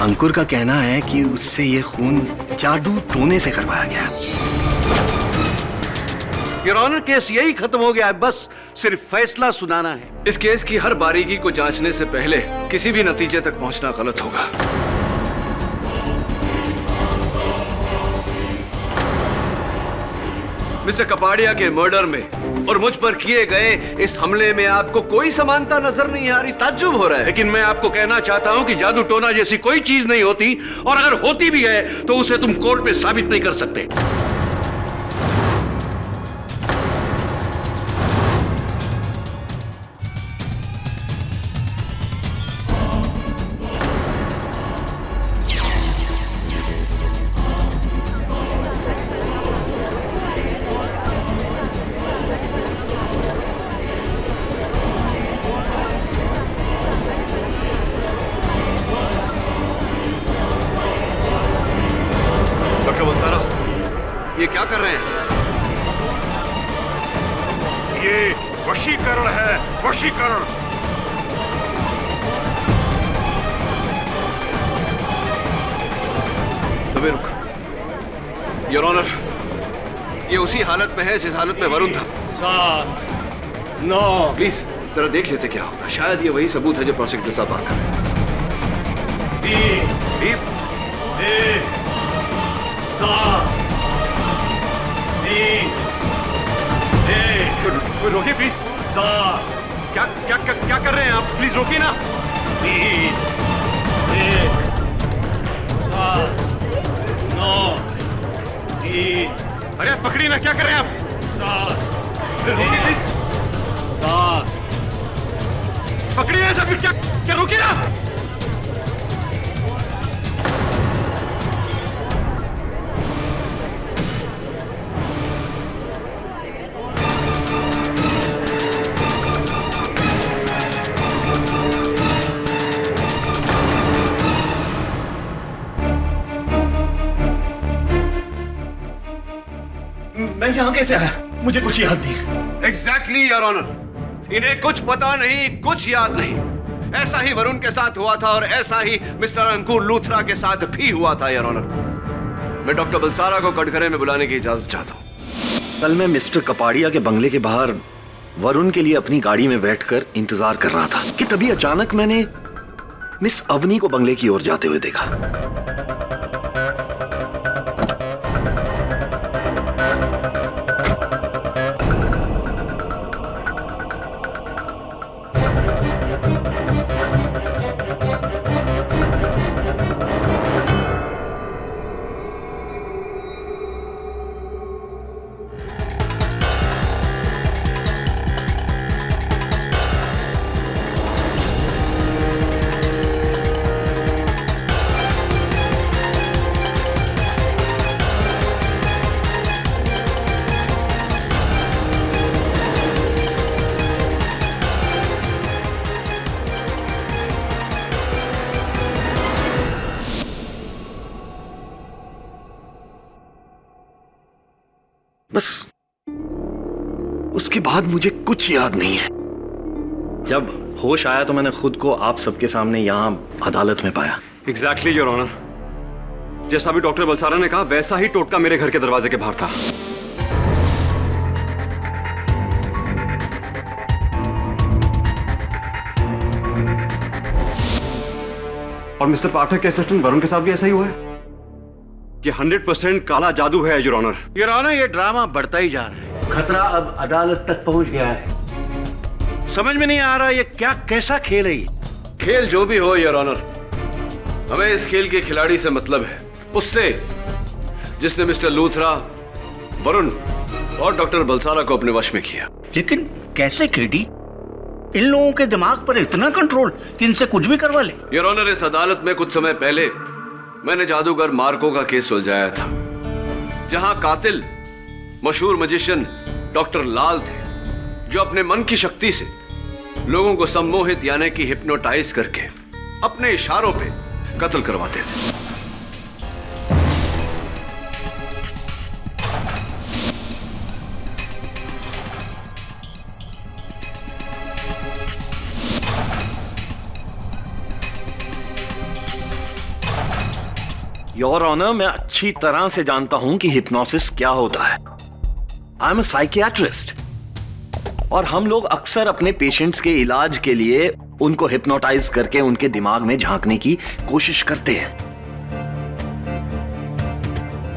अंकुर का कहना है कि उससे ये खून जादू टोने से करवाया गया। योर ऑनर, केस यही खत्म हो गया है, बस सिर्फ फैसला सुनाना है। इस केस की हर बारीकी को जांचने से पहले किसी भी नतीजे तक पहुंचना गलत होगा। मिस्टर कपाड़िया के मर्डर में और मुझ पर किए गए इस हमले में आपको कोई समानता नजर नहीं आ रही, ताज्जुब हो रहा है। लेकिन मैं आपको कहना चाहता हूं कि जादू टोना जैसी कोई चीज नहीं होती, और अगर होती भी है तो उसे तुम कोर्ट में साबित नहीं कर सकते। ये क्या कर रहे हैं? ये वशीकरण है, वशीकरण। अबे रुक। योर ऑनर, ये उसी हालत में है जिस हालत में वरुण था। 7 9 प्लीज जरा देख लेते क्या होता। शायद ये वही सबूत है जो प्रोसिक्यूटर साहब बात कर रहे हैं। 3 1 7 3 1 रोकिए प्लीज। 7 क्या कर रहे हैं आप? प्लीज रोकिए ना। 3 1 7 9 3 अरे आप पकड़िए ना, क्या कर रहे हैं आप? 7 रोकिए प्लीज। 7 पकड़िए ना सब। क्या रोकिए ना। मैं यहाँ कैसे आया? मुझे कुछ याद नहीं। एग्जैक्टली योर ऑनर, इन्हें कुछ पता नहीं, कुछ याद नहीं। ऐसा ही वरुण के साथ हुआ था और ऐसा ही मिस्टर अंकुर लूथरा के साथ भी हुआ था योर ऑनर। मैं डॉक्टर बलसारा को कटघरे में बुलाने की इजाजत चाहता हूँ। कल मैं मिस्टर कपाड़िया के बंगले के बाहर वरुण के लिए अपनी गाड़ी में बैठकर इंतजार कर रहा था कि तभी अचानक मैंने मिस अवनी को बंगले की ओर जाते हुए देखा। बस उसके बाद मुझे कुछ याद नहीं है। जब होश आया तो मैंने खुद को आप सबके सामने यहां अदालत में पाया। एग्जैक्टली योर ऑनर, जैसा भी डॉक्टर बलसारा ने कहा वैसा ही टोटका मेरे घर के दरवाजे के बाहर था। और मिस्टर पाठक के असिस्टेंट वरुण के साथ भी ऐसा ही हुआ है। ये 100% काला जादू है योर ऑनर। योर ऑनर, ये ड्रामा बढ़ता ही जा रहा है। खतरा अब अदालत तक पहुंच गया है। समझ में नहीं आ रहा ये क्या कैसा खेल है ये। खेल जो भी हो योर ऑनर, हमें इस खेल के खिलाड़ी से मतलब है, उससे जिसने मिस्टर लूथरा, वरुण और डॉक्टर बलसारा को अपने वश में किया। लेकिन कैसे केडी? इन लोगों के दिमाग पर इतना कंट्रोल कि इनसे कुछ भी करवा ले। योर ऑनर, इस अदालत में कुछ समय पहले मैंने जादूगर मार्को का केस सुलझाया था, जहां कातिल मशहूर मजिशियन डॉक्टर लाल थे, जो अपने मन की शक्ति से लोगों को सम्मोहित यानी कि हिप्नोटाइज करके अपने इशारों पे कत्ल करवाते थे। योर ऑनर, मैं अच्छी तरह से जानता हूं कि हिप्नोसिस क्या होता है। आई एम अ साइकियाट्रिस्ट और हम लोग अक्सर अपने पेशेंट्स के इलाज के लिए उनको हिप्नोटाइज करके उनके दिमाग में झांकने की कोशिश करते हैं।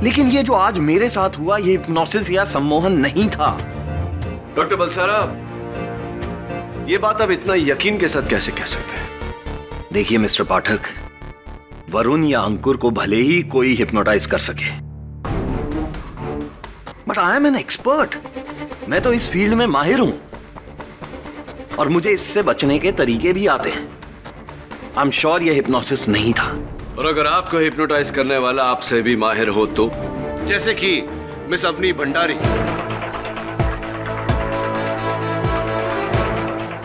लेकिन ये जो आज मेरे साथ हुआ, ये हिप्नोसिस या सम्मोहन नहीं था। डॉक्टर बलसारा, ये बात आप इतना यकीन के साथ कैसे कह सकते हैं? देखिए मिस्टर पाठक, वरुण या अंकुर को भले ही कोई हिप्नोटाइज कर सके, but I am an expert. मैं तो इस फील्ड में माहिर हूं और मुझे इससे बचने के तरीके भी आते हैं। आई एम श्योर ये हिप्नोसिस नहीं था। और अगर आपको हिप्नोटाइज करने वाला आपसे भी माहिर हो तो, जैसे कि miss Avani Bhandari,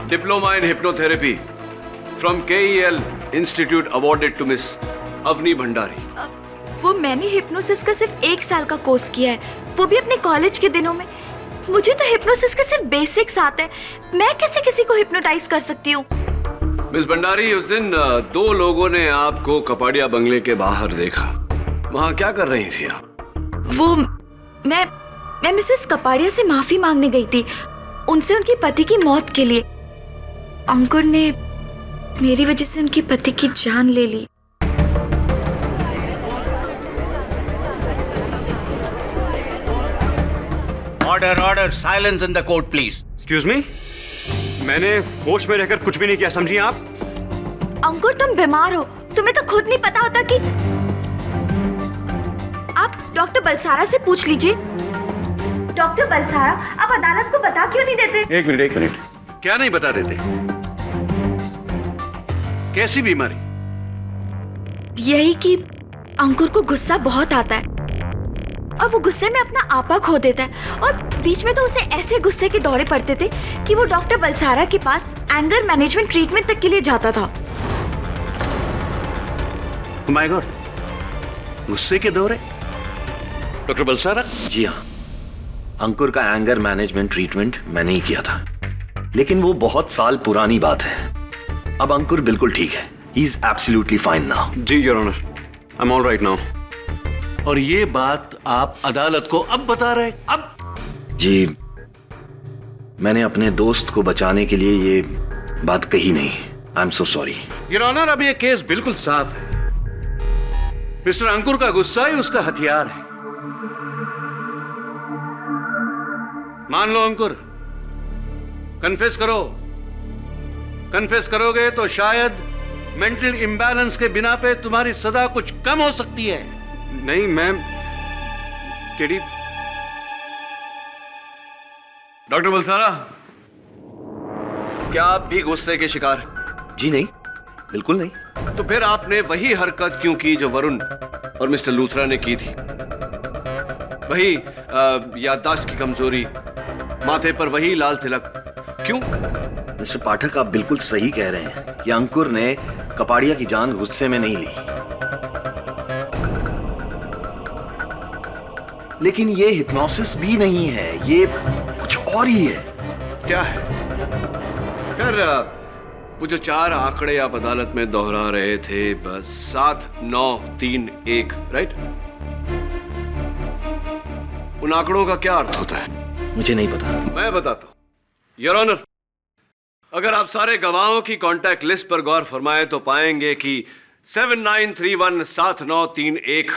diploma in hypnotherapy from KEL institute, awarded to miss Avani Bhandari. वो मैंने हिप्नोसिस का सिर्फ 1 साल का कोर्स किया है, वो भी अपने कॉलेज के दिनों में। मुझे तो हिप्नोसिस का सिर्फ बेसिक्स आता है। मैं कैसे किसी को हिप्नोटाइज कर सकती हूँ? मिस भंडारी, उस दिन 2 लोगों ने आपको कपाड़िया बंगले के बाहर देखा। वहां क्या कर रही थी आप? वो मैं मिसेस कपाड़िया से माफी मांगने गई थी, उनसे उनके पति की मौत के लिए। अंकुर ने मेरी वजह से उनके पति की जान ले ली। Order order, silence in the court please. Excuse me, मैंने होश में रहकर कुछ भी नहीं किया, समझिए आप। अंकुर, तुम बीमार हो, तुम्हें तो खुद नहीं पता होता कि। आप डॉक्टर बलसारा से पूछ लीजिए। डॉक्टर बलसारा, आप अदालत को बता क्यों नहीं देते? एक मिनट, क्या नहीं बता देते? कैसी बीमारी? यही कि अंकुर को गुस्सा बहुत आता है और वो गुस्से में अपना आपा खो देता है, और बीच में तो उसे ऐसे गुस्से के दौरे पड़ते थे कि वो डॉक्टर बलसारा के पास एंगर मैनेजमेंट ट्रीटमेंट तक के लिए जाता था। माय गॉड, गुस्से के दौरे? डॉक्टर बलसारा? जी हाँ, अंकुर का एंगर मैनेजमेंट ट्रीटमेंट मैंने ही किया था, लेकिन वो बहुत साल पुरानी बात है। अब अंकुर बिल्कुल ठीक है। He is absolutely fine now. जी your honour, I am all right now. और ये बात आप अदालत को अब बता रहे? अब? जी, मैंने अपने दोस्त को बचाने के लिए ये बात कही नहीं। I am so sorry. Your honour, अब ये केस बिल्कुल साफ है। मिस्टर अंकुर का गुस्सा ही उसका हथियार है। मान लो अंकुर, कन्फेस करो। कन्फेस करोगे तो शायद मेंटल इम्बैलेंस के बिना पे तुम्हारी सजा कुछ कम हो सकती है। नहीं मैम, केडी। डॉक्टर बलसारा, क्या आप भी गुस्से के शिकार हैं? जी नहीं, बिल्कुल नहीं। तो फिर आपने वही हरकत क्यों की जो वरुण और मिस्टर लूथरा ने की थी? वही याददाश्त की कमजोरी, माथे पर वही लाल तिलक, क्यों? मिस्टर पाठक, आप बिल्कुल सही कह रहे हैं कि अंकुर ने कपाड़िया की जान गुस्से में नहीं ली, लेकिन ये हिप्नोसिस भी नहीं है, ये कुछ और ही है। क्या है? खैर, वो जो 4 आंकड़े आप अदालत में दोहरा रहे थे, बस 7, 9, 3, 1, राइट? उन आंकड़ों का क्या अर्थ होता है? मुझे नहीं पता। मैं बताता हूं। योर ऑनर, अगर आप सारे गवाहों की कांटेक्ट लिस्ट पर गौर फरमाएं तो पाएंगे कि 79317931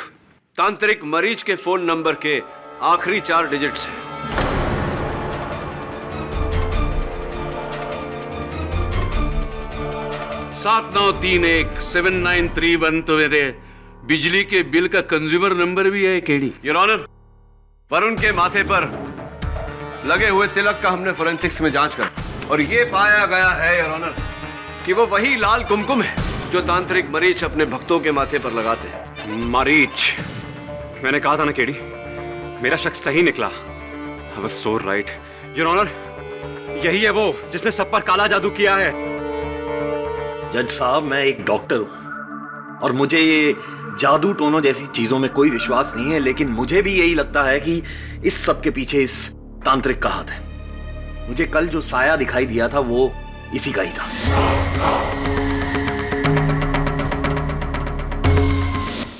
तांत्रिक मरीज के फोन नंबर के आखिरी 4 डिजिट्स हैं। सात 931 7931 तो मेरे बिजली के बिल का कंज्यूमर नंबर भी है केडी। योर ऑनर, वरुण के माथे पर लगे हुए तिलक का हमने फोरेंसिक्स में जांच कर, और ये पाया गया है योर ऑनर कि वो वही लाल कुमकुम है जो तांत्रिक मरीज अपने भक्तों के माथे पर लगाते हैं। मरीच, मैंने कहा था ना केडी, मेरा शक सही निकला। I was so right your honour, यही है वो जिसने सब पर काला जादू किया है। जज साहब, मैं एक डॉक्टर हूं और मुझे ये जादू टोनों जैसी चीजों में कोई विश्वास नहीं है, लेकिन मुझे भी यही लगता है कि इस सब के पीछे इस तांत्रिक का हाथ है। मुझे कल जो साया दिखाई दिया था वो इसी का ही था।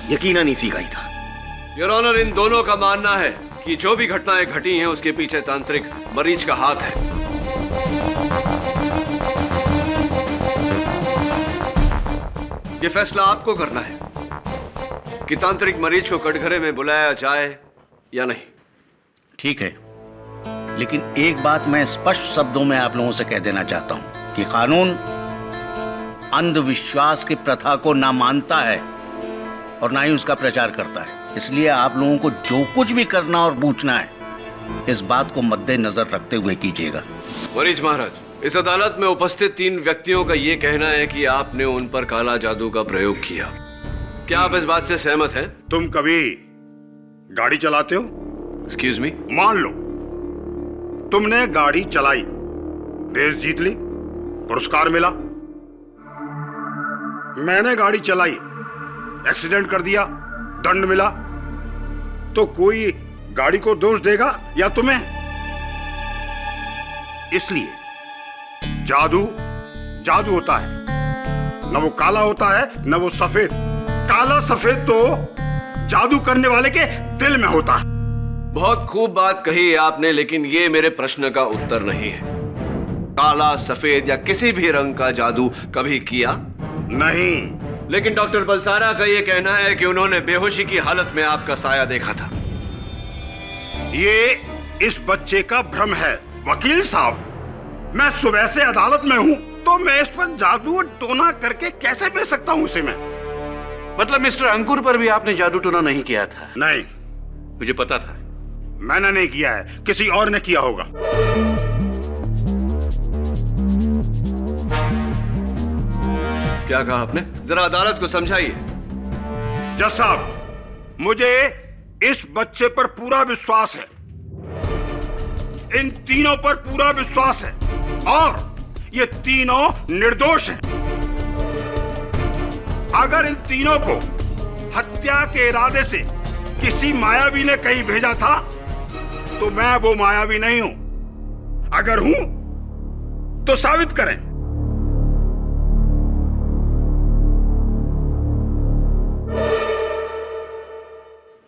यकीनन इसी का ही था। योर ऑनर, इन दोनों का मानना है कि जो भी घटनाएं घटी हैं उसके पीछे तांत्रिक मरीज का हाथ है। ये फैसला आपको करना है कि तांत्रिक मरीज को कटघरे में बुलाया जाए या नहीं। ठीक है, लेकिन एक बात मैं स्पष्ट शब्दों में आप लोगों से कह देना चाहता हूं कि कानून अंधविश्वास की प्रथा को ना मानता है और ना ही उसका प्रचार करता है। इसलिए आप लोगों को जो कुछ भी करना और पूछना है, इस बात को मद्देनजर रखते हुए कीजिएगा। मरीज महाराज, इस अदालत में उपस्थित 3 व्यक्तियों का यह कहना है कि आपने उन पर काला जादू का प्रयोग किया। क्या आप इस बात से सहमत हैं? तुम कभी गाड़ी चलाते हो? Excuse me? मान लो तुमने गाड़ी चलाई, रेस जीत ली, पुरस्कार मिला। मैंने गाड़ी चलाई, एक्सीडेंट कर दिया, दंड मिला, तो कोई गाड़ी को दोष देगा या तुम्हें? इसलिए जादू जादू होता है, न वो काला होता है न वो सफेद। काला सफेद तो जादू करने वाले के दिल में होता है। बहुत खूब बात कही आपने, लेकिन ये मेरे प्रश्न का उत्तर नहीं है। काला, सफेद या किसी भी रंग का जादू कभी किया? नहीं। लेकिन डॉक्टर बलसारा का ये कहना है कि उन्होंने बेहोशी की हालत में आपका साया देखा था। ये इस बच्चे का भ्रम है। वकील साहब, मैं सुबह से अदालत में हूँ, तो मैं इस पर जादू टोना करके कैसे बेच सकता हूँ उसे मैं? मतलब मिस्टर अंकुर पर भी आपने जादू टोना नहीं किया था? नहीं। मुझे पता था। मैंने नहीं किया है, किसी और ने किया होगा। क्या कहा आपने? जरा अदालत को समझाइए। जज साहब, मुझे इस बच्चे पर पूरा विश्वास है, इन तीनों पर पूरा विश्वास है, और ये तीनों निर्दोष हैं। अगर इन तीनों को हत्या के इरादे से किसी मायावी ने कहीं भेजा था, तो मैं वो मायावी नहीं हूं। अगर हूं तो साबित करें।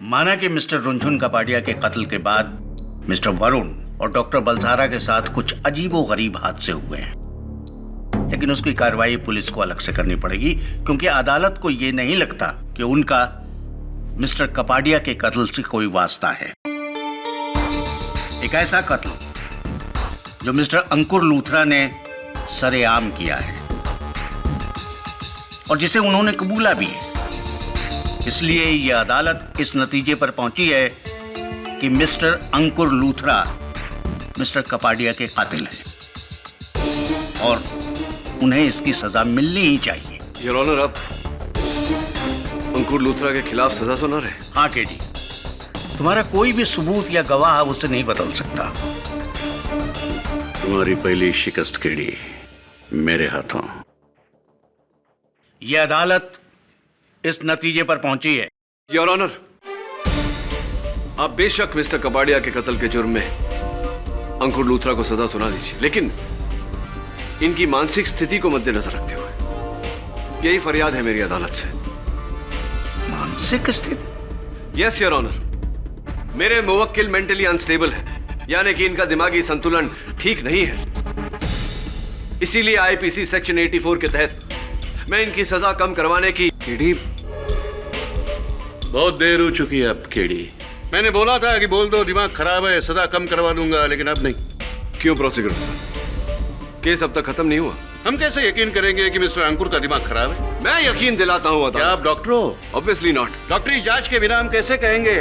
माना कि मिस्टर रुनझुन कपाडिया के कत्ल के बाद मिस्टर वरुण और डॉक्टर बलसारा के साथ कुछ अजीबोगरीब हादसे हुए हैं, लेकिन उसकी कार्रवाई पुलिस को अलग से करनी पड़ेगी, क्योंकि अदालत को यह नहीं लगता कि उनका मिस्टर कपाडिया के कत्ल से कोई वास्ता है। एक ऐसा कत्ल जो मिस्टर अंकुर लूथरा ने सरेआम किया है और जिसे उन्होंने कबूला भी है। इसलिए यह अदालत इस नतीजे पर पहुंची है कि मिस्टर अंकुर लूथरा मिस्टर कपाडिया के कातिल हैं और उन्हें इसकी सजा मिलनी ही चाहिए। योर ऑनर, आप अंकुर लूथरा के खिलाफ सजा सुना रहे? हाँ केडी, तुम्हारा कोई भी सबूत या गवाह उसे नहीं बदल सकता। तुम्हारी पहली शिकस्त केडी मेरे हाथों। यह अदालत इस नतीजे पर पहुंची है। योर ऑनर, आप बेशक मिस्टर कपाडिया के कत्ल के जुर्म में अंकुर लूथरा को सजा सुना दीजिए, लेकिन इनकी मानसिक स्थिति को मद्देनजर रखते हुए यही फरियाद है मेरी अदालत से। मानसिक स्थिति? यस योर ऑनर, मेरे मुवक्किल मेंटली अनस्टेबल है, यानी कि इनका दिमागी संतुलन ठीक नहीं है। इसीलिए आईपीसी सेक्शन 84 के तहत मैं इनकी सजा कम करवाने की। केडी, बहुत देर हो चुकी है अब केडी। मैंने बोला था कि बोल दो दिमाग खराब है, सजा कम करवा दूंगा, लेकिन अब नहीं। क्यों प्रोसिक्यूटर साहब, केस अब तक खत्म नहीं हुआ। हम कैसे यकीन करेंगे कि मिस्टर अंकुर का दिमाग खराब है? मैं यकीन दिलाता हूं। क्या आप डॉक्टर हो? Obviously not. डॉक्टरी जांच के बिना हम कैसे कहेंगे,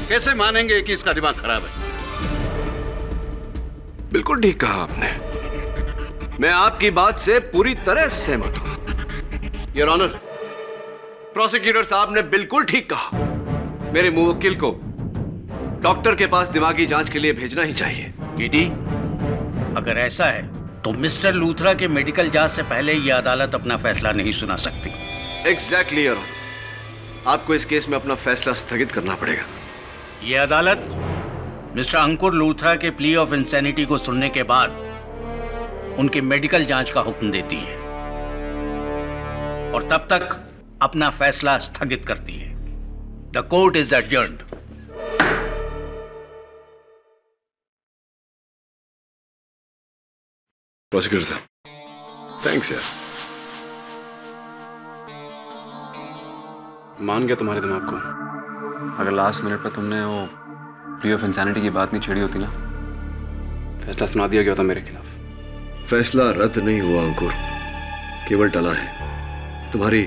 कैसे मानेंगे कि इसका दिमाग खराब है? बिल्कुल ठीक कहा आपने, मैं आपकी बात से पूरी तरह सहमत हूं। योर ऑनर, प्रोसिक्यूटर साहब ने बिल्कुल ठीक कहा। मेरे मुवक्किल को डॉक्टर के पास दिमागी जांच के लिए भेजना ही चाहिए। केडी, अगर ऐसा है तो मिस्टर लूथरा के मेडिकल जांच से पहले यह अदालत अपना फैसला नहीं सुना सकती। एग्जैक्टली योर ऑनर, आपको इस केस में अपना फैसला स्थगित करना पड़ेगा। यह अदालत मिस्टर अंकुर लूथरा के प्ली ऑफ इंसैनिटी को सुनने के बाद उनके मेडिकल जांच का हुक्म देती है और तब तक अपना फैसला स्थगित करती है। The court is adjourned. Prosecutor साहब, थैंक्स यार। मान गया तुम्हारे दिमाग को। अगर लास्ट मिनट पर तुमने वो प्ली ऑफ इंसैनिटी की बात नहीं छेड़ी होती ना, फैसला सुना दिया गया था मेरे खिलाफ। फैसला रद्द नहीं हुआ अंकुर, केवल टला है। तुम्हारी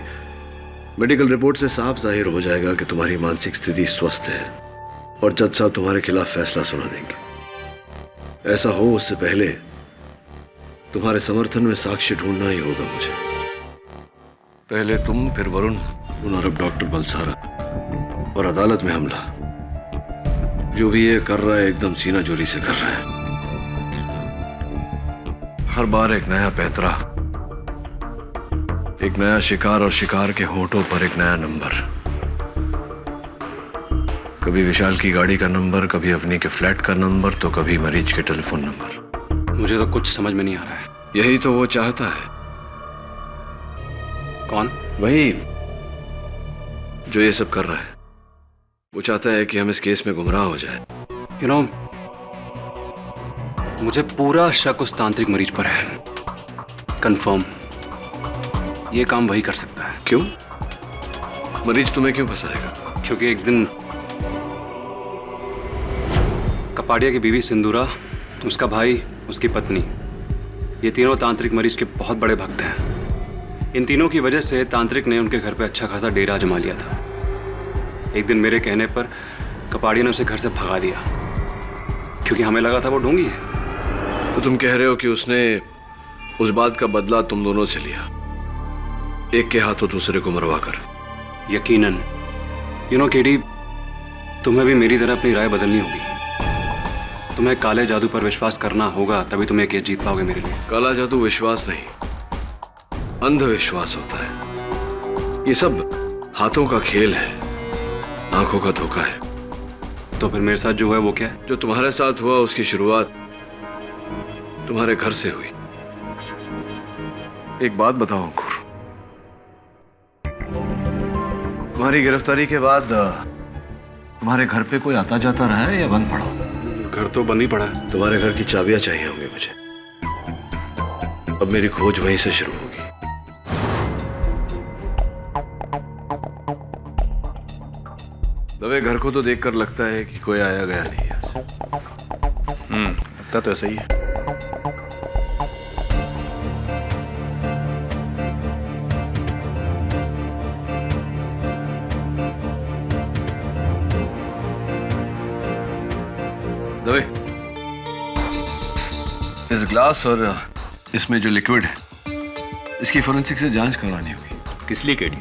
मेडिकल रिपोर्ट से साफ जाहिर हो जाएगा कि तुम्हारी मानसिक स्थिति स्वस्थ है और जज साहब तुम्हारे खिलाफ फैसला सुना देंगे। ऐसा हो उससे पहले तुम्हारे समर्थन में साक्ष्य ढूंढना ही होगा मुझे। पहले तुम, फिर वरुण और अब डॉक्टर बलसारा, और अदालत में हमला। जो भी ये कर रहा है एकदम सीना जोरी से कर रहा है। हर बार एक नया पैतरा, एक नया शिकार और शिकार के होंठों पर एक नया नंबर। कभी विशाल की गाड़ी का नंबर, कभी अवनी के फ्लैट का नंबर, तो कभी मरीज के टेलीफोन नंबर। मुझे तो कुछ समझ में नहीं आ रहा है। यही तो वो चाहता है। कौन? वही जो ये सब कर रहा है। वो चाहता है कि हम इस केस में गुमराह हो जाए। यू नो, मुझे पूरा शक उस तांत्रिक मरीज पर है। कंफर्म ये काम वही कर सकता है। क्यों? मरीज तुम्हें क्यों फंसाएगा? क्योंकि एक दिन कपाड़िया की बीवी सिंदूरा, उसका भाई, उसकी पत्नी, ये तीनों तांत्रिक मरीज के बहुत बड़े भक्त हैं। इन तीनों की वजह से तांत्रिक ने उनके घर पे अच्छा खासा डेरा जमा लिया था। एक दिन मेरे कहने पर कपाड़िया ने उसे घर से भगा दिया, क्योंकि हमें लगा था वो ढोंगी है। तो तुम कह रहे हो कि उसने उस बात का बदला तुम दोनों से लिया, एक के हाथों दूसरे को मरवा कर? यकीनन। यू नो केडी, तुम्हें भी मेरी तरह अपनी राय बदलनी होगी। तुम्हें काले जादू पर विश्वास करना होगा, तभी तुम ये केस जीत पाओगे मेरे लिए। काला जादू विश्वास नहीं, अंधविश्वास होता है। ये सब हाथों का खेल है, आंखों का धोखा है। तो फिर मेरे साथ जो हुआ वो क्या है? जो तुम्हारे साथ हुआ उसकी शुरुआत तुम्हारे घर से हुई। एक बात बताओ अंकुर, तुम्हारी गिरफ्तारी के बाद तुम्हारे घर पे कोई आता जाता रहा है या बंद पड़ा? घर तो बंद ही पड़ा है। तुम्हारे घर की चाबियां चाहिए होंगी मुझे। अब मेरी खोज वहीं से शुरू होगी। दवे, घर को तो देखकर लगता है कि कोई आया गया नहीं है। लगता तो ऐसा ही है। दवे, इस ग्लास और इसमें जो लिक्विड है, इसकी फोरेंसिक से जांच करवानी होगी। किस लिए केडी?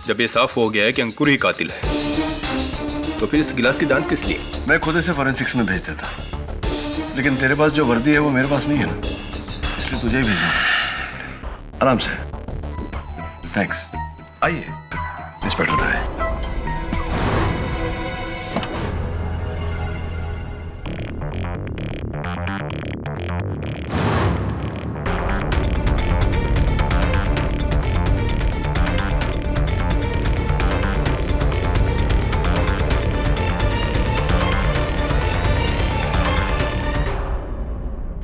जब ये साफ हो गया है कि अंकुर ही कातिल है, तो फिर इस गिलास की जांच किस लिए? मैं खुद इसे फोरेंसिक्स में भेज देता, लेकिन तेरे पास जो वर्दी है वो मेरे पास नहीं है ना, इसलिए तुझे ही भेजना। आराम से। थैंक्स। आइए इंस्पेक्टर दवे।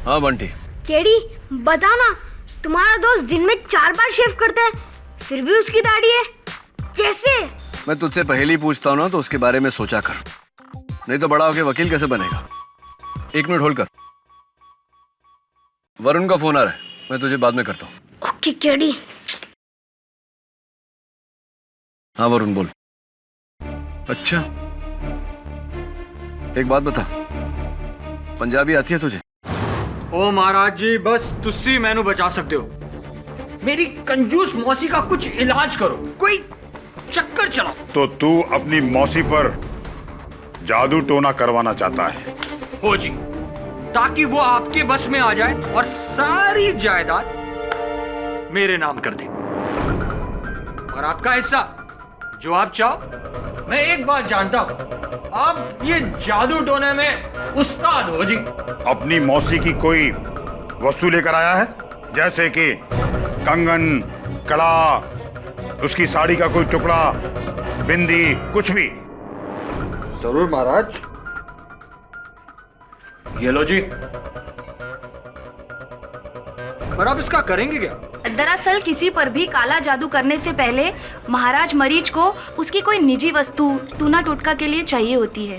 हाँ बंटी। केडी, बता ना, तुम्हारा दोस्त दिन में 4 बार शेव करता है, फिर भी उसकी दाढ़ी है, कैसे? मैं तुझसे पहले ही पूछता हूँ ना, तो उसके बारे में सोचा कर, नहीं तो बड़ा होके वकील कैसे बनेगा। 1 मिनट होल्ड कर, वरुण का फोन आ रहा है, मैं तुझे बाद में करता हूँ। Okay KD. हाँ वरुण बोल। अच्छा, एक बात बता, पंजाबी आती है तुझे? ओ महाराज जी, बस तुसी मैनू बचा सकते हो। मेरी कंजूस मौसी का कुछ इलाज करो, कोई चक्कर चलाओ। तो तू अपनी मौसी पर जादू टोना करवाना चाहता है? हो जी, ताकि वो आपके बस में आ जाए और सारी जायदाद मेरे नाम कर दे, और आपका हिस्सा जो आप चाहो। मैं एक बात जानता हूं, आप ये जादू टोने में उस्ताद हो जी। अपनी मौसी की कोई वस्तु लेकर आया है, जैसे कि कंगन, कड़ा, उसकी साड़ी का कोई टुकड़ा, बिंदी, कुछ भी। जरूर महाराज। ये लो जी। पर आप इसका करेंगे क्या? दरअसल किसी पर भी काला जादू करने से पहले महाराज मरीज को उसकी कोई निजी वस्तु टूना टोटका के लिए चाहिए होती है।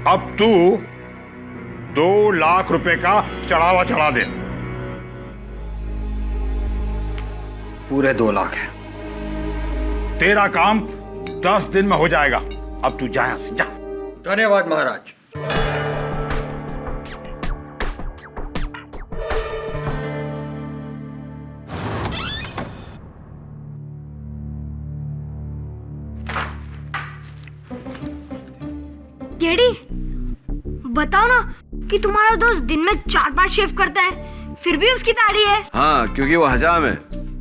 अब तू 2 लाख रुपए का चढ़ावा चढ़ा दे। पूरे 2 लाख है। तेरा काम 10 दिन में हो जाएगा। अब तू जा, यहां से जा। धन्यवाद महाराज। केडी, बताओ ना कि तुम्हारा दोस्त दिन में 4 बार शेव करता है, फिर भी उसकी दाढ़ी है। हाँ, क्योंकि वो हजाम है,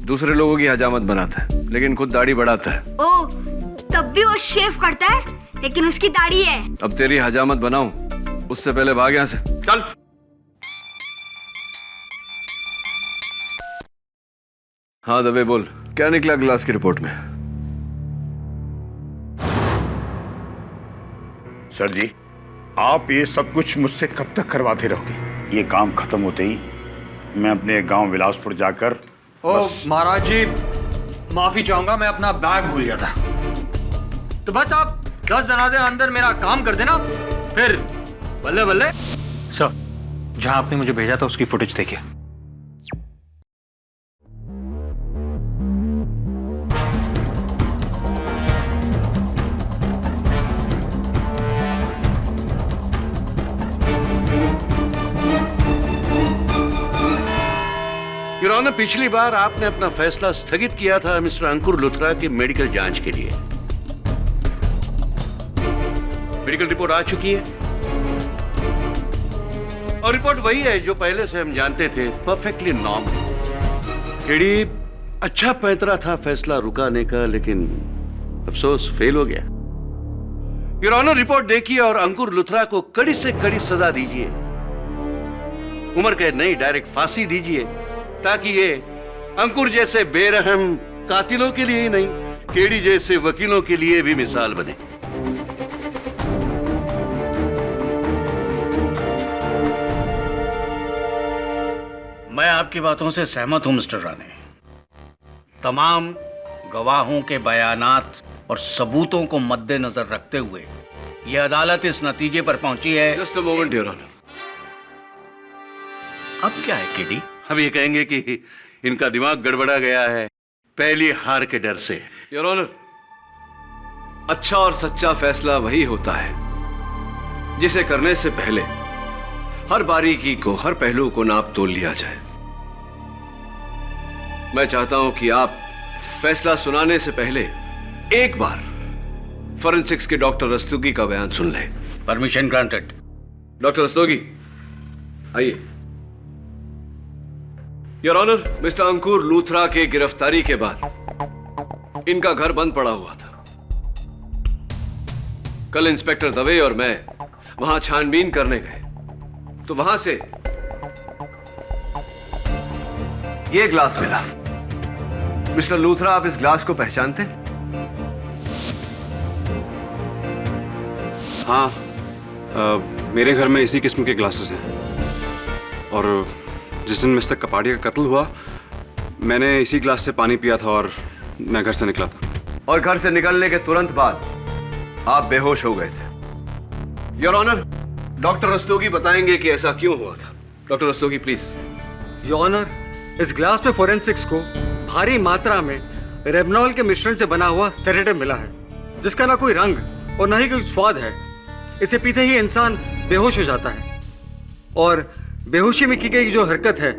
दूसरे लोगों की हजामत बनाता है लेकिन खुद दाढ़ी बढ़ाता है। ओ, तब भी वो शेव करता है लेकिन उसकी दाढ़ी है। अब तेरी हजामत बनाऊं उससे पहले भाग यहां से, चल। हाँ दबे बोल, क्या निकला ग्लास की रिपोर्ट में? सर जी, आप ये सब कुछ मुझसे कब तक करवाते रहोगे? ये काम खत्म होते ही मैं अपने गांव विलासपुर जाकर महाराज जी, माफी चाहूंगा, मैं अपना बैग भूल गया था। तो बस आप 10 दिन अंदर मेरा काम कर देना, फिर बल्ले बल्ले। सर, जहां आपने मुझे भेजा था उसकी फुटेज देखिए। योर ऑनर, पिछली बार आपने अपना फैसला स्थगित किया था मिस्टर अंकुर लुथरा की मेडिकल जांच के लिए। मेडिकल रिपोर्ट आ चुकी है और रिपोर्ट वही है जो पहले से हम जानते थे, परफेक्टली नॉर्मल। केडी, अच्छा पैतरा था फैसला रुकाने का, लेकिन अफसोस फेल हो गया। योर ऑनर, रिपोर्ट देखिए और अंकुर लुथरा को कड़ी से कड़ी सजा दीजिए। उम्र कैद नहीं, डायरेक्ट फांसी दीजिए, ताकि ये अंकुर जैसे बेरहम कातिलों के लिए ही नहीं, केडी जैसे वकीलों के लिए भी मिसाल बने। मैं आपकी बातों से सहमत हूं मिस्टर राणे। तमाम गवाहों के बयानात और सबूतों को मद्देनजर रखते हुए यह अदालत इस नतीजे पर पहुंची है। Just a moment your honour. अब क्या है केडी? हम ये कहेंगे कि इनका दिमाग गड़बड़ा गया है, पहली हार के डर से। योर ऑनर, अच्छा और सच्चा फैसला वही होता है जिसे करने से पहले हर बारीकी को, हर पहलू को नाप तोल लिया जाए। मैं चाहता हूं कि आप फैसला सुनाने से पहले एक बार फॉरेंसिक्स के डॉक्टर रस्तोगी का बयान सुन लें। Permission granted. डॉक्टर रस्तोगी, आइए। योर ऑनर, मिस्टर अंकुर लूथरा के गिरफ्तारी के बाद इनका घर बंद पड़ा हुआ था। कल इंस्पेक्टर दवे और मैं वहां छानबीन करने गए तो वहां से ये ग्लास मिला। मिस्टर लूथरा, आप इस ग्लास को पहचानते? हाँ, मेरे घर में इसी किस्म के ग्लासेस हैं और जिस दिन मिस्टर कपाड़िया का कत्ल हुआ मैंने इसी ग्लास से पानी पिया था और मैं घर से निकला था। और घर से निकलने के तुरंत बाद आप बेहोश हो गए थे। योर ऑनर, डॉक्टर रस्तोगी बताएंगे कि ऐसा क्यों हुआ था। Doctor Rastogi please. Your honour, इस ग्लास में फोरेंसिक्स को भारी मात्रा में रेबनॉल के मिश्रण से बना हुआ सेडेटिव मिला है, जिसका ना कोई रंग और ना ही कोई स्वाद है। इसे पीते ही इंसान बेहोश हो जाता है और बेहोशी में की गई जो हरकत है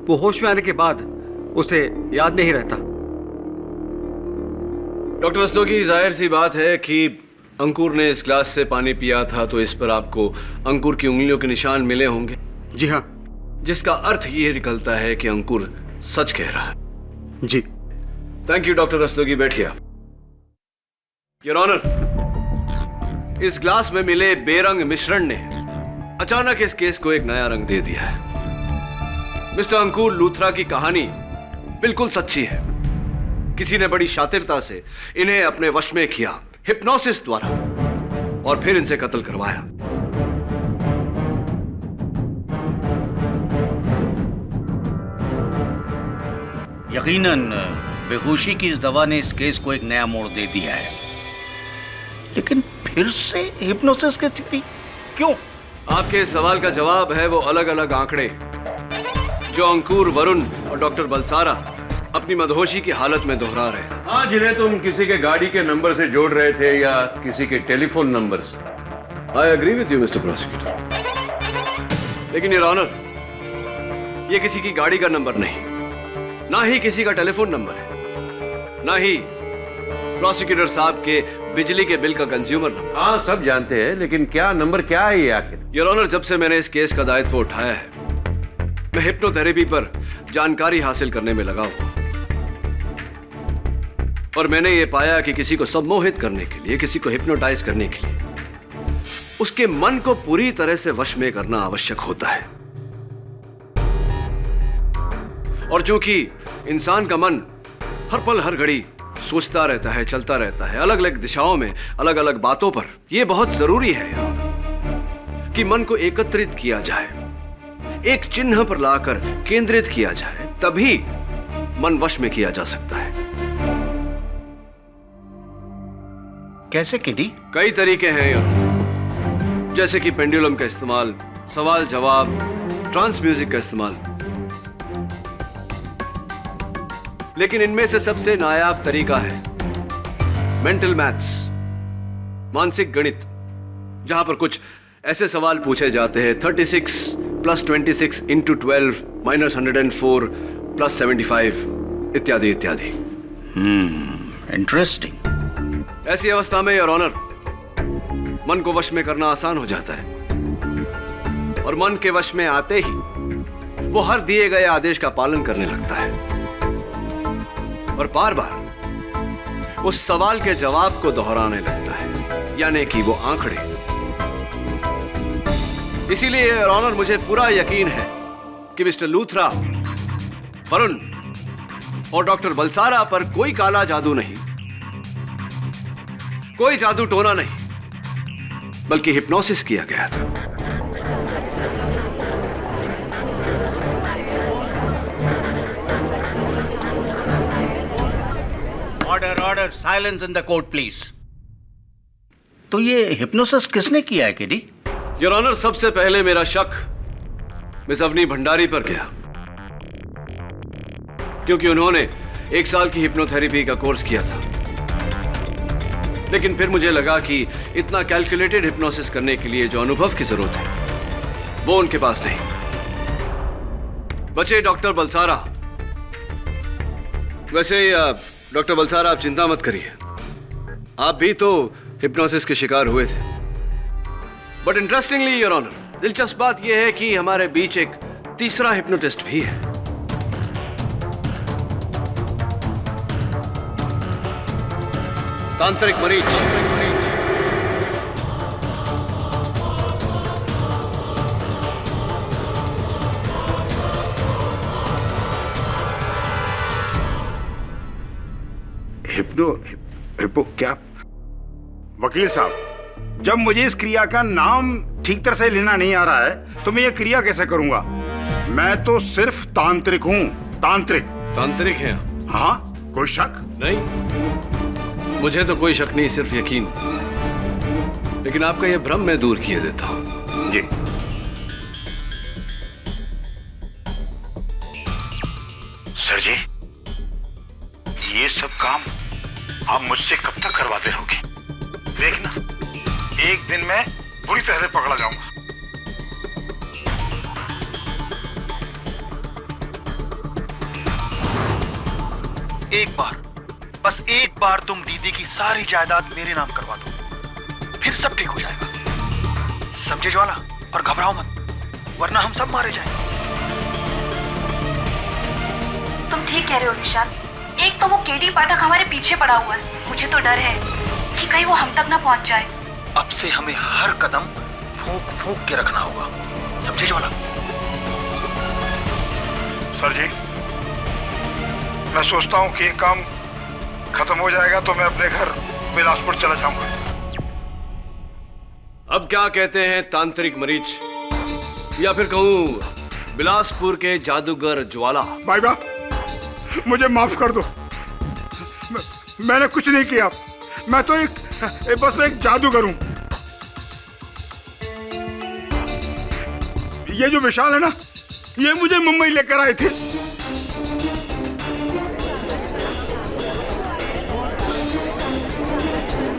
वो होश में आने के बाद उसे याद नहीं रहता। डॉक्टर रस्तोगी, जाहिर सी बात है कि अंकुर ने इस ग्लास से पानी पिया था तो इस पर आपको अंकुर की उंगलियों के निशान मिले होंगे। जी हाँ। जिसका अर्थ ये निकलता है कि अंकुर सच कह रहा है। जी। थैंक यू डॉक्टर रस्तोगी, बैठिए आप। योर ऑनर, इस ग्लास में मिले बेरंग मिश्रण ने अचानक इस केस को एक नया रंग दे दिया है। मिस्टर अंकुर लूथरा की कहानी बिल्कुल सच्ची है। किसी ने बड़ी शातिरता से इन्हें अपने वश में किया, हिप्नोसिस द्वारा, और फिर इनसे कत्ल करवाया। यकीनन बेहोशी की इस दवा ने इस केस को एक नया मोड़ दे दिया है, लेकिन फिर से हिप्नोसिस की थ्योरी क्यों? आपके इस सवाल का जवाब है वो अलग अलग आंकड़े जो अंकुर, वरुण और डॉक्टर बलसारा अपनी मदहोशी की हालत में दोहरा रहे थे। हाँ, जिन्हें तुम किसी के गाड़ी के नंबर से जोड़ रहे थे या किसी के टेलीफोन नंबर से। I agree with you mister prosecutor, लेकिन योर ऑनर, ये किसी की गाड़ी का नंबर नहीं, ना ही किसी का टेलीफोन नंबर है, ना ही प्रोसिक्यूटर साहब के बिजली के बिल का कंज्यूमर नंबर। हाँ, सब जानते हैं, लेकिन क्या नंबर क्या है ये आखिर? योर ऑनर, जब से मैंने इस केस का दायित्व उठाया है, मैं हिप्नोथेरेपी पर जानकारी हासिल करने में लगा हुआ, और मैंने ये पाया कि किसी को सम्मोहित करने के लिए, किसी को हिप्नोटाइज करने के लिए उसके मन को पूरी तरह से वश में करना आवश्यक होता है। और चूंकि इंसान का मन हर पल हर घड़ी सोचता रहता है, चलता रहता है, अलग अलग दिशाओं में, अलग अलग बातों पर, यह बहुत जरूरी है यार कि मन को एकत्रित किया जाए, एक चिन्ह पर लाकर केंद्रित किया जाए, तभी मन वश में किया जा सकता है। कैसे किडी? कई तरीके हैं यार, जैसे कि पेंडुलम का इस्तेमाल, सवाल जवाब, ट्रांस म्यूजिक का इस्तेमाल, लेकिन इनमें से सबसे नायाब तरीका है मेंटल मैथ्स, मानसिक गणित, जहां पर कुछ ऐसे सवाल पूछे जाते हैं 36 + 26 × 12 - 104 + 75 इत्यादि इत्यादि। इंटरेस्टिंग। ऐसी अवस्था में योर ऑनर, मन को वश में करना आसान हो जाता है, और मन के वश में आते ही वो हर दिए गए आदेश का पालन करने लगता है, और बार बार उस सवाल के जवाब को दोहराने लगता है, यानी कि वो आंकड़े। इसीलिए योर ऑनर, मुझे पूरा यकीन है कि मिस्टर लूथरा, वरुण और डॉक्टर बलसारा पर कोई काला जादू नहीं, कोई जादू टोना नहीं, बल्कि हिप्नोसिस किया गया था। Order, order, silence in the court please. तो ये हिप्नोसिस किसने किया है किडी? योर ऑनर, सबसे पहले मेरा शक मिस अवनी भंडारी पर गया, क्योंकि उन्होंने 1 साल की हिप्नोथेरेपी का कोर्स किया था। लेकिन फिर मुझे लगा कि इतना कैलकुलेटेड हिप्नोसिस करने के लिए जो अनुभव की जरूरत है, वो उनके पास नहीं। बचे डॉक्टर बलसारा। वैसे डॉक्टर बलसारा, आप चिंता मत करिए, आप भी तो हिप्नोसिस के शिकार हुए थे। बट इंटरेस्टिंगली योर ऑनर, दिलचस्प बात यह है कि हमारे बीच एक तीसरा हिप्नोटिस्ट भी है। तांत्रिक मरीज। हिप्पो क्या? वकील साहब, जब मुझे इस क्रिया का नाम ठीक तरह से लेना नहीं आ रहा है, तो मैं ये क्रिया कैसे करूंगा? मैं तो सिर्फ तांत्रिक हूं, तांत्रिक। तांत्रिक हैं? हाँ, कोई शक नहीं, मुझे तो कोई शक नहीं, सिर्फ यकीन। लेकिन आपका यह भ्रम मैं दूर किए देता हूं। जी। सर जी, ये सब काम आप मुझसे कब तक करवाते रहोगे? देखना, एक दिन मैं बुरी तरह से पकड़ा जाऊंगा। एक बार, बस एक बार तुम दीदी की सारी जायदाद मेरे नाम करवा दो, फिर सब ठीक हो जाएगा। समझे ज्वाला? और घबराओ मत, वरना हम सब मारे जाएंगे। ठीक कह रहे हो निशांत। एक तो वो केडी पाठक हमारे पीछे पड़ा हुआ है, मुझे तो डर है कि कहीं वो हम तक ना पहुंच जाए। अब से हमें हर कदम फूंक फूंक के रखना होगा, समझे ज्वाला? सर जी, मैं सोचता हूँ कि ये काम खत्म हो जाएगा तो मैं अपने घर बिलासपुर चला जाऊंगा। अब क्या कहते हैं तांत्रिक मरीज, या फिर कहूं बिलासपुर के जादूगर ज्वाला? भाई बा, मुझे माफ कर दो। मैंने कुछ नहीं किया, मैं तो बस मैं एक जादूगर हूं। ये जो विशाल है ना, ये मुझे मुंबई लेकर आए थे।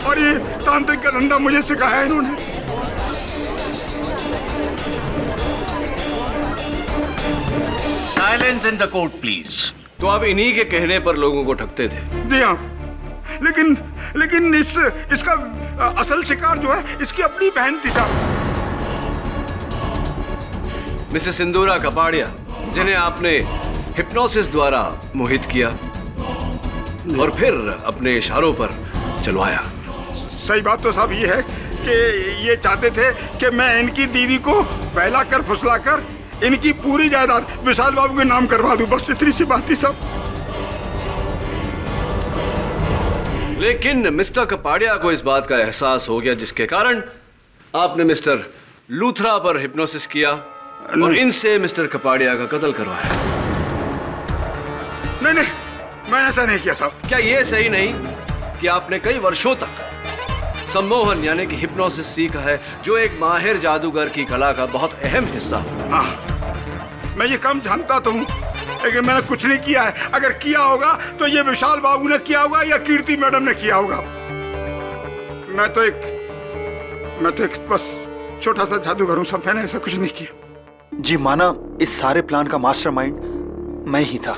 और ये तांत्रिक का धंधा मुझे सिखाया है इन्होंने। Silence in the court please. तो आप इन्हीं के कहने पर लोगों को ठगते थे? जी हाँ, लेकिन इसका असल शिकार जो है इसकी अपनी बहन थी साहब। मिसेस सिंदूरा कपाड़िया, जिन्हें आपने हिप्नोसिस द्वारा मोहित किया और फिर अपने इशारों पर चलवाया। सही बात तो साहब ये है कि ये चाहते थे कि मैं इनकी दीदी को बहला कर फुसला कर इनकी पूरी जायदाद विशाल बाबू के नाम करवा दूं, बस इतनी सी बात थी साहब। लेकिन मिस्टर कपाड़िया को इस बात का एहसास हो गया, जिसके कारण आपने मिस्टर लूथरा पर हिप्नोसिस किया और इनसे मिस्टर कपाड़िया का कत्ल करवाया। नहीं, मैंने ऐसा नहीं किया साहब। क्या ये सही नहीं कि आपने कई वर्षों तक सम्मोहन यानी कि हिप्नोसिस सीखा है, जो एक माहिर जादूगर की कला का बहुत अहम हिस्सा है? हाँ, मैं ये काम जानता तो हूँ, लेकिन मैंने कुछ नहीं किया है। अगर किया होगा तो ये विशाल बाबू ने किया होगा या कीर्ति मैडम ने किया होगा। मैं तो एक बस छोटा सा जादूगर हूँ साहब, मैंने ऐसा कुछ नहीं किया। जी माना, इस सारे प्लान का मास्टरमाइंड मैं ही था।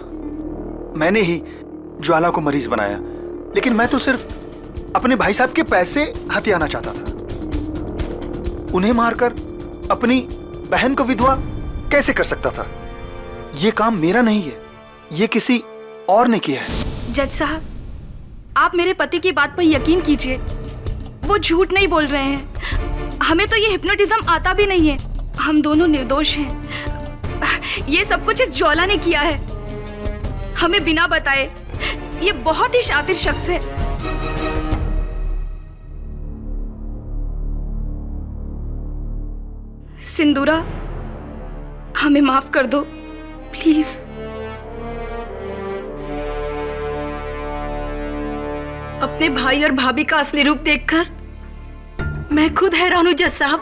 मैंने ही ज्वाला को मरीज बनाया, लेकिन मैं तो सिर्फ अपने भाई साहब के पैसे हथियाना चाहता था। उन्हें मारकर अपनी बहन को विधवा कैसे कर सकता था? ये काम मेरा नहीं है, ये किसी और ने किया है। जज साहब, आप मेरे पति की बात पर यकीन कीजिए, वो झूठ नहीं बोल रहे हैं। हमें तो ये हिप्नोटिज्म आता भी नहीं है, हम दोनों निर्दोष हैं। ये सब कुछ इस ज्वाला ने किया है, हमें बिना बताए। ये बहुत ही शातिर शख्स है। सिंदूरा, हमें माफ कर दो प्लीज। अपने भाई और भाभी का असली रूप देखकर मैं खुद हैरान हूं जज साहब।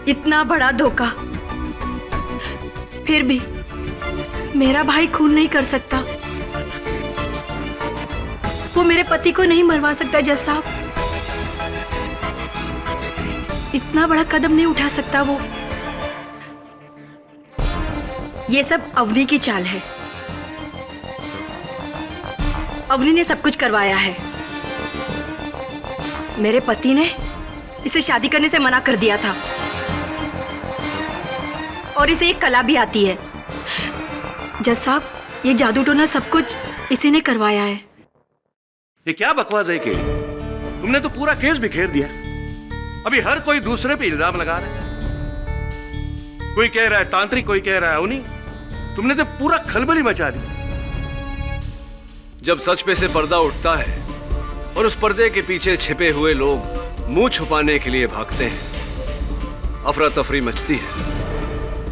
इतना बड़ा धोखा, फिर भी मेरा भाई खून नहीं कर सकता। वो मेरे पति को नहीं मरवा सकता जज साहब। इतना बड़ा कदम नहीं उठा सकता वो। ये सब अवनी की चाल है। अवनी ने सब कुछ करवाया है। मेरे पति ने इसे शादी करने से मना कर दिया था और इसे एक कला भी आती है। जज साहब, ये जादू टोना सब कुछ इसी ने करवाया है। ये क्या बकवास है केली? तुमने तो पूरा केस बिखेर दिया। अभी हर कोई दूसरे पे इल्जाम लगा रहा है। कोई कह रहा है तांत्रिक, कोई कह रहा है अवनी। तुमने तो पूरा खलबली मचा दी। जब सच पे से पर्दा उठता है और उस पर्दे के पीछे छिपे हुए लोग मुंह छुपाने के लिए भागते हैं, अफरा तफरी मचती है।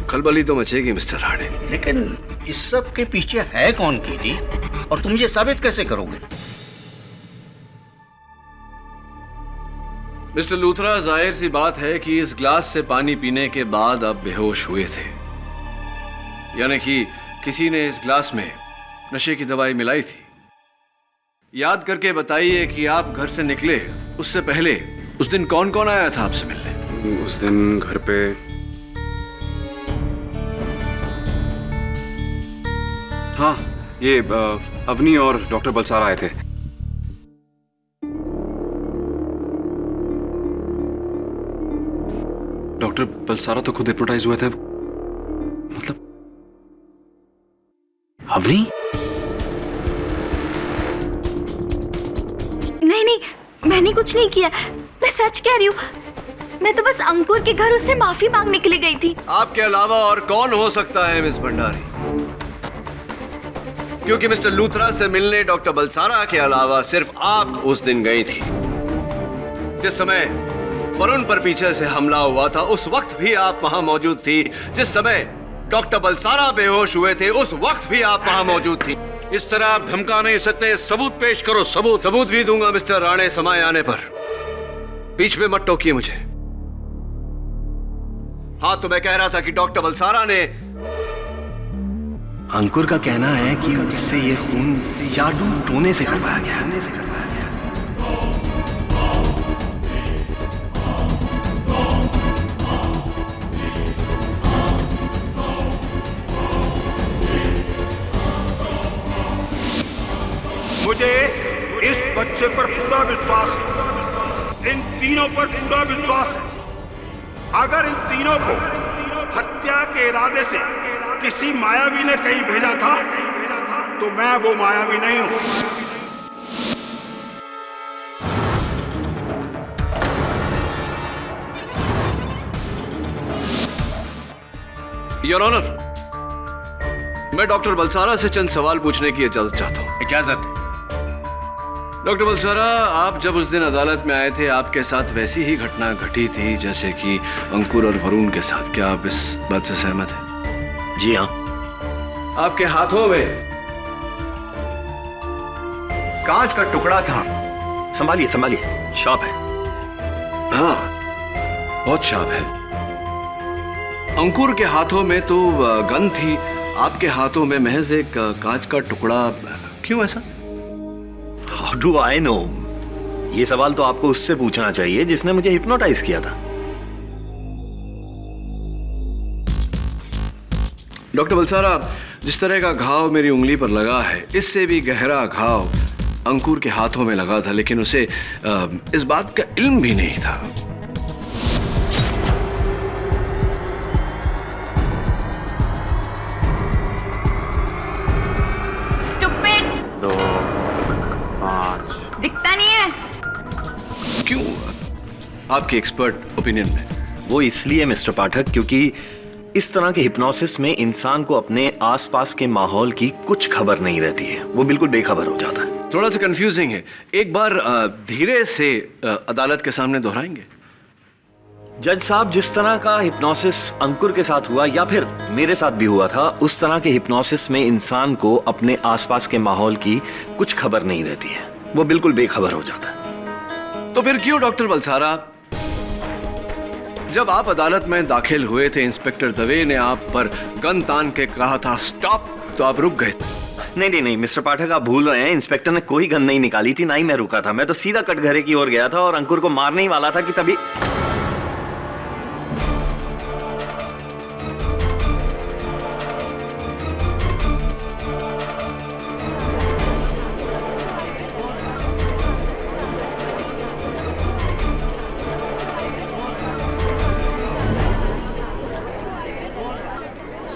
खलबली तो मचेगी मिस्टर राणे। लेकिन इस सब के पीछे है कौन कीडी, और तुम ये साबित कैसे करोगे? मिस्टर लूथरा, जाहिर सी बात है कि इस ग्लास से पानी पीने के बाद आप बेहोश हुए थे, यानी कि किसी ने इस ग्लास में नशे की दवाई मिलाई थी। याद करके बताइए कि आप घर से निकले उससे पहले उस दिन कौन कौन आया था आपसे मिलने? उस दिन घर पे हाँ, ये अवनी और डॉक्टर बलसारा आए थे। डॉक्टर बलसारा तो खुद हिप्नोटाइज हुए थे। मतलब चांदनी? नहीं नहीं, मैंने कुछ नहीं किया, मैं सच कह रही हूँ। मैं तो बस अंकुर के घर उससे माफी मांगने के लिए गई थी। आपके अलावा और कौन हो सकता है मिस भंडारी? क्योंकि मिस्टर लूथरा से मिलने डॉक्टर बलसारा के अलावा सिर्फ आप उस दिन गई थी। जिस समय वरुण पर पीछे से हमला हुआ था उस वक्त भी आप वहां मौजूद थी। जिस समय डॉक्टर बलसारा बेहोश हुए थे उस वक्त भी आप वहां मौजूद थी। इस तरह आप धमका नहीं सकते, सबूत पेश करो। सबूत भी दूंगा मिस्टर राणे समय आने पर। बीच में मत टोकिए मुझे। हाँ, तो मैं कह रहा था कि डॉक्टर बलसारा ने अंकुर का कहना है कि उससे ये खून जादू टोने से करवाया गया। मुझे इस बच्चे पर पूरा विश्वास है, इन तीनों पर पूरा विश्वास है। अगर इन तीनों को हत्या के इरादे से किसी मायावी ने कहीं भेजा था तो मैं वो मायावी नहीं हूं। योर ऑनर, मैं डॉक्टर बलसारा से चंद सवाल पूछने की इजाजत चाहता हूं। इजाजत। डॉक्टर बलसारा, आप जब उस दिन अदालत में आए थे आपके साथ वैसी ही घटना घटी थी जैसे कि अंकुर और वरुण के साथ। क्या आप इस बात से सहमत हैं? जी हाँ। आपके हाथों में कांच का टुकड़ा था। संभालिए संभालिए, शार्प है। हाँ, बहुत शार्प है। अंकुर के हाथों में तो गन थी, आपके हाथों में महज एक कांच का टुकड़ा। क्यों ऐसा? How do I know? ये सवाल तो आपको उससे पूछना चाहिए जिसने मुझे हिप्नोटाइज किया था। डॉक्टर बलसारा, जिस तरह का घाव मेरी उंगली पर लगा है इससे भी गहरा घाव अंकुर के हाथों में लगा था, लेकिन उसे इस बात का इल्म भी नहीं था। दिखता नहीं है। क्यों? आपके एक्सपर्ट ओपिनियन में? वो इसलिए मिस्टर पाठक क्योंकि इस तरह के हिप्नोसिस में इंसान को अपने आसपास के माहौल की कुछ खबर नहीं रहती है, वो बिल्कुल बेखबर हो जाता है। थोड़ा सा कंफ्यूजिंग है, एक बार धीरे से अदालत के सामने दोहराएंगे? जज साहब, जिस तरह का हिप्नोसिस अंकुर के साथ हुआ या फिर मेरे साथ भी हुआ था, उस तरह के हिप्नोसिस में इंसान को अपने आसपास के माहौल की कुछ खबर नहीं रहती है, वो बिल्कुल बेखबर हो जाता है। तो फिर क्यों डॉक्टर बलसारा, जब आप अदालत में दाखिल हुए थे इंस्पेक्टर दवे ने आप पर गन तान के कहा था स्टॉप, तो आप रुक गए? नहीं मिस्टर पाठक, आप भूल रहे हैं। इंस्पेक्टर ने कोई गन नहीं निकाली थी, ना ही मैं रुका था। मैं तो सीधा कटघरे की ओर गया था और अंकुर को मारने ही वाला था कि तभी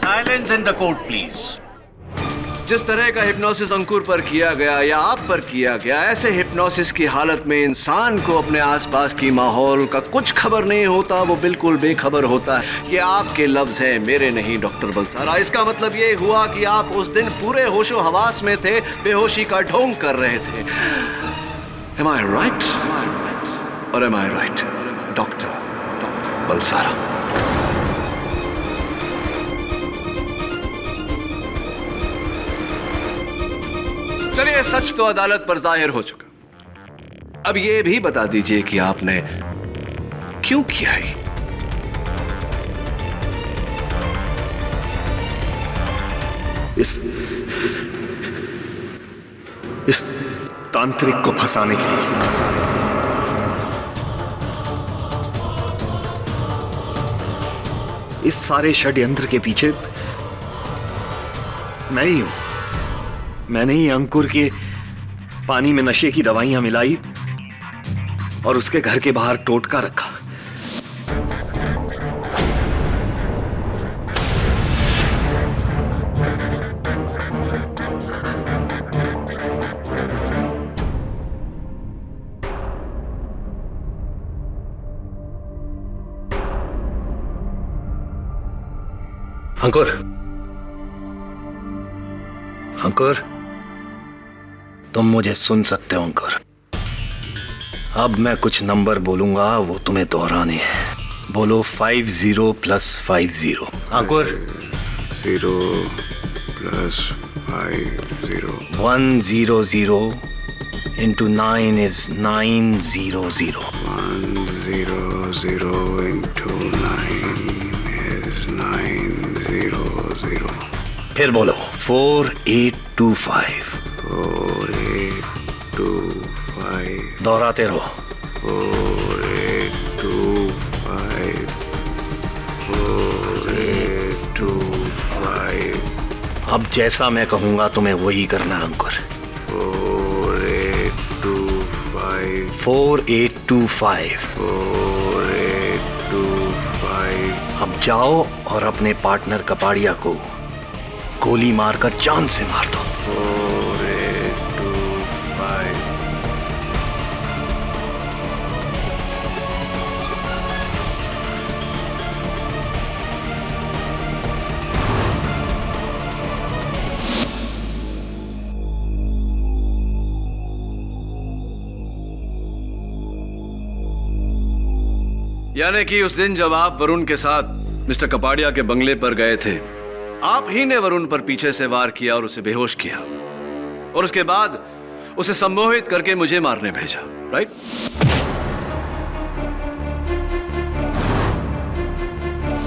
silence in the court please. जिस तरह का हिप्नोसिस अंकुर पर किया गया या आप पर किया गया, ऐसे हिप्नोसिस की हालत में इंसान को अपने आसपास की माहौल का कुछ खबर नहीं होता, वो बिल्कुल बेखबर होता है। ये आपके लफ्ज हैं, मेरे नहीं डॉक्टर बलसारा। इसका मतलब ये हुआ कि आप उस दिन पूरे होशो हवास में थे, बेहोशी का ढोंग कर रहे थे। Am I right? Or am I right, doctor Balsara? चलिए, सच तो अदालत पर जाहिर हो चुका। अब ये भी बता दीजिए कि आपने क्यों किया है? इस तांत्रिक को फंसाने के लिए। इस सारे षड्यंत्र के पीछे मैं ही हूं। मैंने ही अंकुर के पानी में नशे की दवाइयां मिलाई और उसके घर के बाहर टोटका रखा। अंकुर, अंकुर, तुम मुझे सुन सकते हो अंकुर? अब मैं कुछ नंबर बोलूंगा, वो तुम्हें दोहराने हैं। बोलो 50 + 50। अंकुर 0 + 50 100 into 9 is 900 100 into 9 is 900 फिर बोलो 4825 4825 दोहराते रहो 4825 4825 अब जैसा मैं कहूंगा तुम्हें वही करना है अंकुर 4825 4825 4825 अब जाओ और अपने पार्टनर कपाड़िया को गोली मारकर जान से मार दो 4825 यानी कि उस दिन जब आप वरुण के साथ मिस्टर कपाड़िया के बंगले पर गए थे, आप ही ने वरुण पर पीछे से वार किया और उसे बेहोश किया और उसके बाद उसे सम्मोहित करके मुझे मारने भेजा, राइट?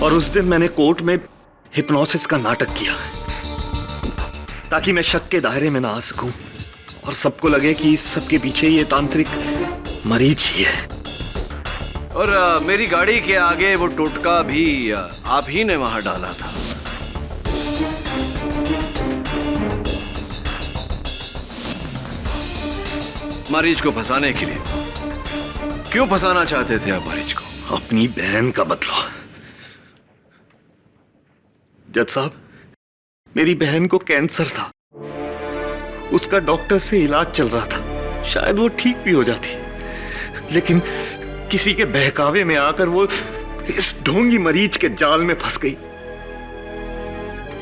और उस दिन मैंने कोर्ट में हिप्नोसिस का नाटक किया ताकि मैं शक के दायरे में ना आ सकूं और सबको लगे कि इस सब के पीछे ये तांत्रिक मरीज ही है। और मेरी गाड़ी के आगे वो टोटका भी आप ही ने वहां डाला था। मरीज को फंसाने के लिए। क्यों फंसाना चाहते थे आप मरीज को? अपनी बहन का बदला। जज साहब, मेरी बहन को कैंसर था, उसका डॉक्टर से इलाज चल रहा था, शायद वो ठीक भी हो जाती, लेकिन किसी के बहकावे में आकर वो इस ढोंगी मरीज के जाल में फंस गई।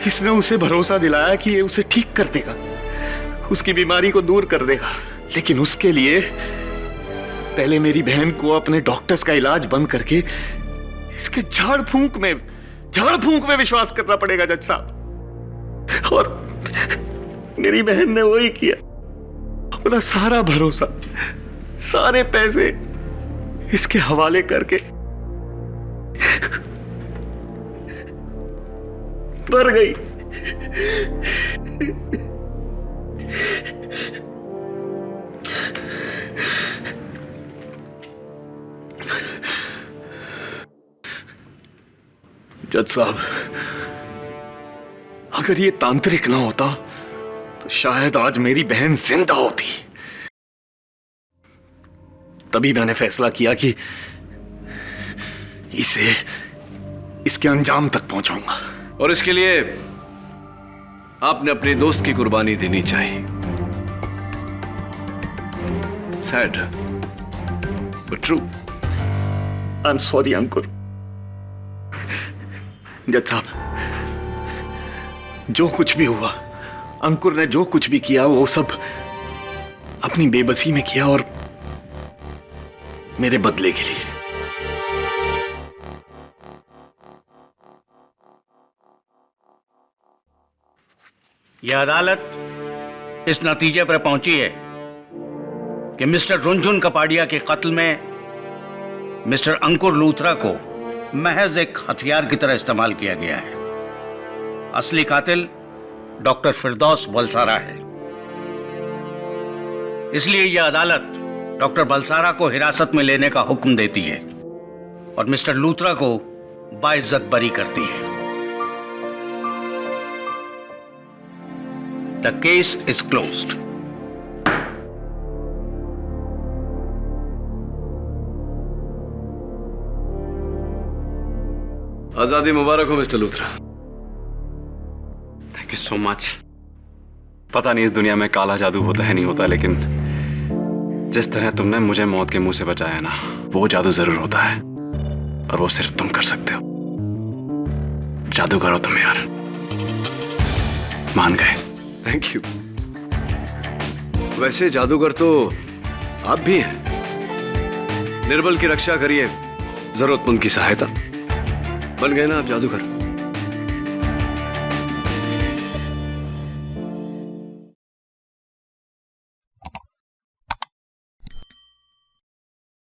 इसने उसे भरोसा दिलाया कि ये उसे ठीक कर देगा, उसकी बीमारी को दूर कर देगा, लेकिन उसके लिए पहले मेरी बहन को अपने डॉक्टर्स का इलाज बंद करके इसके झाड़ फूंक में विश्वास करना पड़ेगा जज साहब। और मेरी बहन ने वही किया, अपना सारा भरोसा, सारे पैसे इसके हवाले करके मर गई। जज साहब, अगर ये तांत्रिक ना होता तो शायद आज मेरी बहन जिंदा होती। तभी मैंने फैसला किया कि इसे इसके अंजाम तक पहुंचाऊंगा। और इसके लिए आपने अपने दोस्त की कुर्बानी देनी चाहिए। Sad but true. I am sorry Ankur. जज साहब, जो कुछ भी हुआ, अंकुर ने जो कुछ भी किया वो सब अपनी बेबसी में किया और मेरे बदले के लिए। यह अदालत इस नतीजे पर पहुंची है कि मिस्टर रुनझुन कपाड़िया के कत्ल में मिस्टर अंकुर लूथरा को महज एक हथियार की तरह इस्तेमाल किया गया है। असली कातिल डॉक्टर फिरदौस बलसारा है। इसलिए यह अदालत डॉक्टर बलसारा को हिरासत में लेने का हुक्म देती है और मिस्टर लूथरा को बाइज्जत बरी करती है। The case is closed. आजादी मुबारक हो mister Luthra. Thank you so much. पता नहीं इस दुनिया में काला जादू होता है नहीं होता, लेकिन जिस तरह तुमने मुझे मौत के मुंह से बचाया ना, वो जादू जरूर होता है और वो सिर्फ तुम कर सकते हो। जादूगर हो तुम यार, मान गए। Thank you. वैसे जादूगर तो आप भी हैं। निर्बल की रक्षा करिए, जरूरतमंद की सहायता। बन गए ना आप जादूगर।